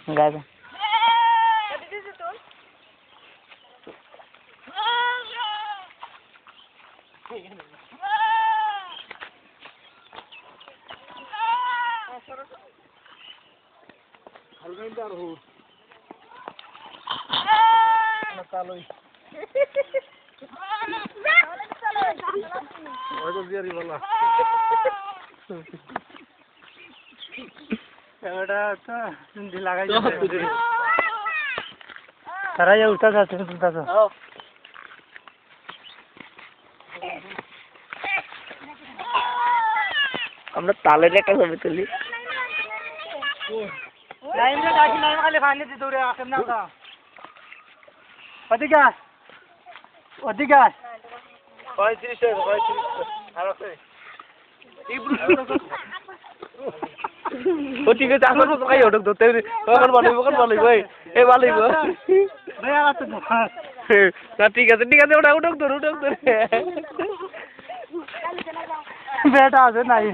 Gaza. Cara ya usah saja sebentar saja. আমরা তালের একটা ছবি তুলি লাইনে ডাকি না খালি পানি দিয়ে দৌড়ে আসেন না তা ওদিকে ওদিকে 35 আর আছে ও ঠিক আছে আসল মতো খাই ওটক ধরতে কখন বলিব এই বলিব ভাই আর তো না ঠিক আছে ওটা ওটক ধর বেটা আছে নাই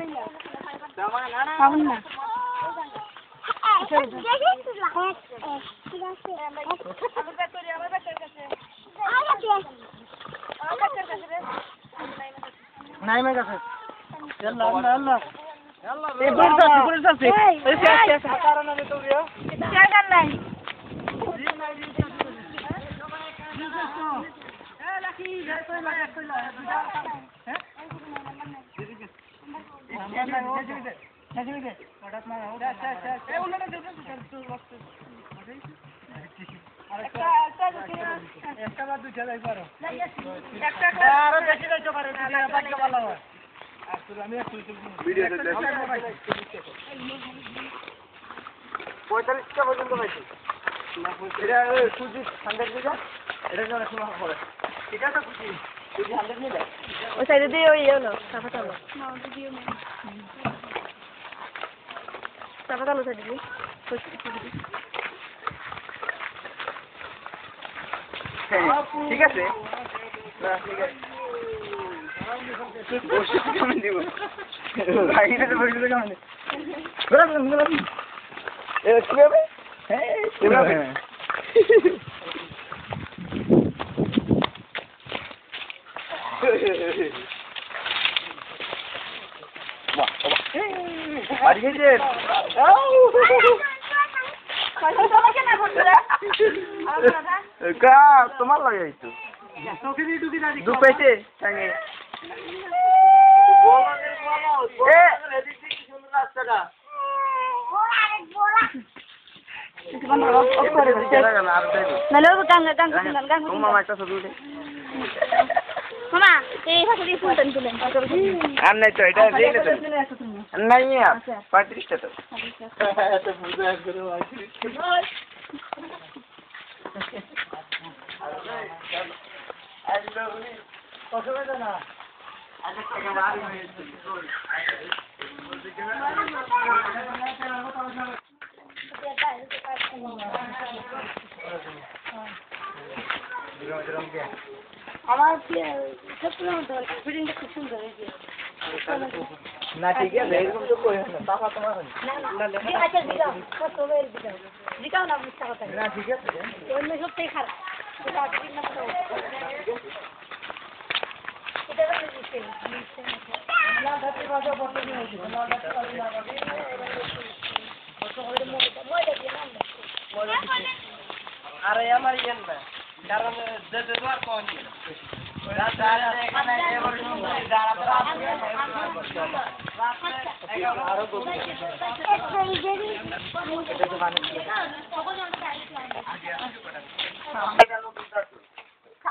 সামনে না নাই মে কাছে আল্লাহ এই পুলিশ আছে এই কারণে তো রিও জায়গা নাই এ লাকি কইলা হ্যাঁ ওই সাইডে দিয়ে ওই হলো চাপাতালো চাপাতালো সাইডে দিয়ে ঠিক আছে না ঠিক আছে বসে কেমন দিব ভাইটা তো বসে কেমন বরাবর এ কি হবে হ্যাঁ বরাবর বাড়ি গেছে তোমার লাগে একটু দু পেটে সঙ্গে মামা এই ভাষা দিয়ে ফুলতেন তুলেন আর নাই তো এটা রেখে তো নাই আর 35 টা তো এত বুঝা করে আল্লাহ কত বেদা না আজ থেকে বাড়ি হয়েছে আমার খুব সুন্দর হয়েছে না ঠিক আছে এরকম তো কই না টাকা তোমার না আচ্ছা দিগাও কত বের দিগাও না মিথ্যা কথা না ঠিক আছে অন্য সবটাই খারাপ এটা ঠিক না তো এটা তো দিছে না দাঁতে বাজা বটে নিয়ে হইছে না দাঁতে বাজা না কত করে মই দেখি না আরে আমার ইয়ান না কারণ যে দেওয়ার কোন দাদা এখানে এবার যারা তো আরো বলতে এটা তো মানে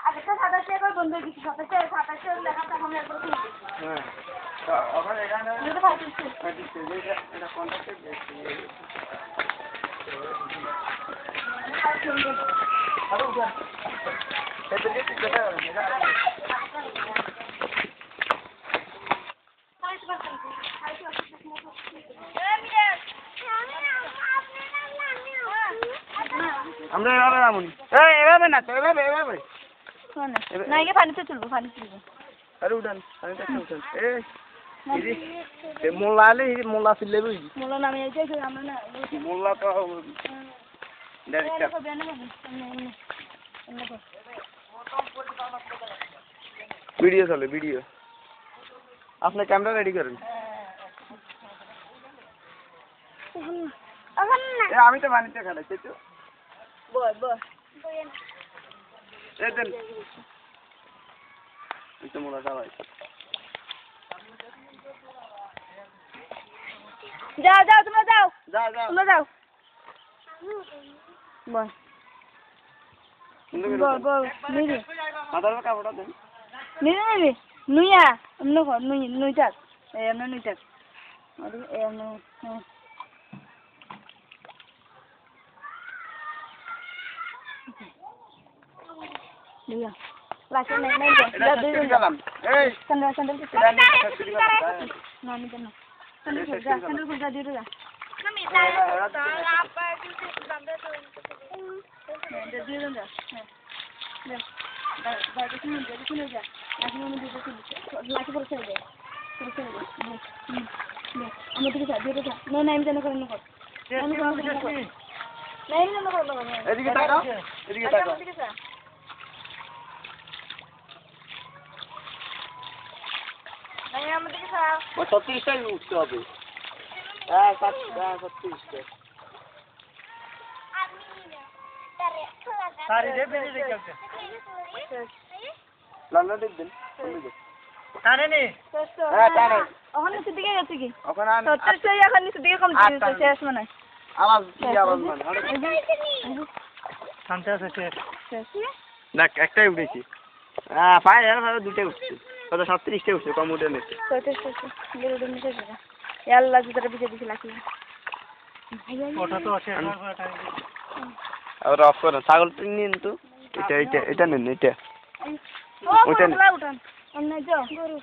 আগে সাদা শেয়ার বন্ধ কিছু সাদা শেয়ার লেখাটা আমরা একবার হ্যাঁ আবার এখানে এটা ফাইটিং এটা কন্টাক্টে দেখছি আরো আমরা এভাবে নামুন। এভাবে না তো, এভাবে এভাবে। না একে পানিতে তুলবো, পানি তুলবো। আরে উঠান, পানিতে উঠান। মোল্লা আলে মোল্লা ফিরলে বুঝলি। মোলা নামে যাইছে আমরা না। মোল্লা তো ডাইরেক্ট ভিডিও চলে ভিডিও। আপনি ক্যামেরা রেডি করেন। আমি তো পানিতে খাটাচ্ছি তো। বয় বয় দেন একটু মোলা চালাই। যাও যাও তোমরা যাও, যাও যাও তোমরা যাও। বয় বয় বয় নিবি মাথার কাপড়টা দেন। নিবি নিবি নুইয়া এমন কর নুই নুইটাক এমন নুইটাক আরে এমন দিয়া লাসে নাই নাই এটা সত্যি গেলাম। এই স্যান্ডেল স্যান্ডেল এটা সত্যি গেলাম। না নি কেন স্যান্ডেল খুঁজা দিয়ে যা আমি দিয়ে দেন যা হ্যাঁ বাইরে শুনে যা শুনে যা এখন আমি দিয়ে দিচ্ছি লাঠি পরে ছেড়ে দে পরে ছেড়ে দে আমি দিকে যা দিয়ে যা না না আমি জানা করে না কর আমি জানা করে না কর না আমি জানা করে না এদিকে তাকাও, এদিকে তাকাও। ও 36টাই উঠতে হবে। হ্যাঁ 36টা। লাল্লা দেখবেন। টানে নি হ্যাঁ টানে। ওখানে নিচে দিকে গেছে কি ওখানে সত্যি এখন নিচে দিকে কম দিয়েছে শেষ মানে আওয়াজ কি আওয়াজ মানে? শান্তি আছে শেষ না একটাই উঠেছি। হ্যাঁ পায়ে আর দুটাই উঠছে। কত 37টা উঠছে কম উঠে নেছে। আল্লাহ জুতাটা পিছিয়ে দিছি লাকি ওটা তো শেষ হওয়ার পরে টাইম আর অফ করুন। ছাগলটা নিন তো। এটা নেন এটা। ওইটা নেন। উঠান অন্য যাও গরু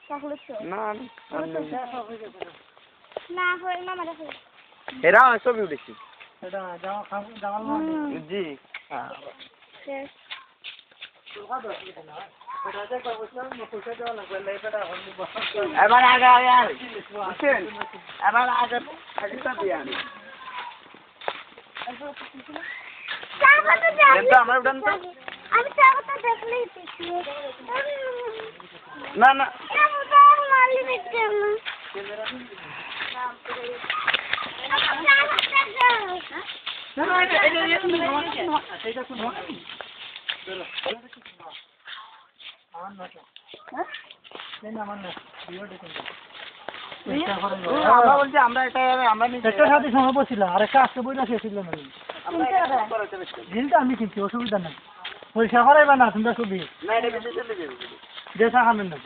ছাগল তো না না হয় মামা দেখো এরা ছবি উঠেছি। এটা জামাল মোহাম্মদ জি শেষ এবার আগে আগে বুঝছেন? এবার আগে আগেটা দিয়ে আনি। আমার উঠান তো। আমি চাকটা দেখলেই পিছি না না মারলি দেখতে আমরা বলছি আমরা এটা আমরা একটা সাথে সময় পড়ছিল আর একটা আসতে বইটা শেষ ছিল না ঝিলটা আমি কিনছি অসুবিধা নাই পয়সা করাইবা না তোমরা ছবি না এটা বেশি চলে যাবে। দেশা খাবেন না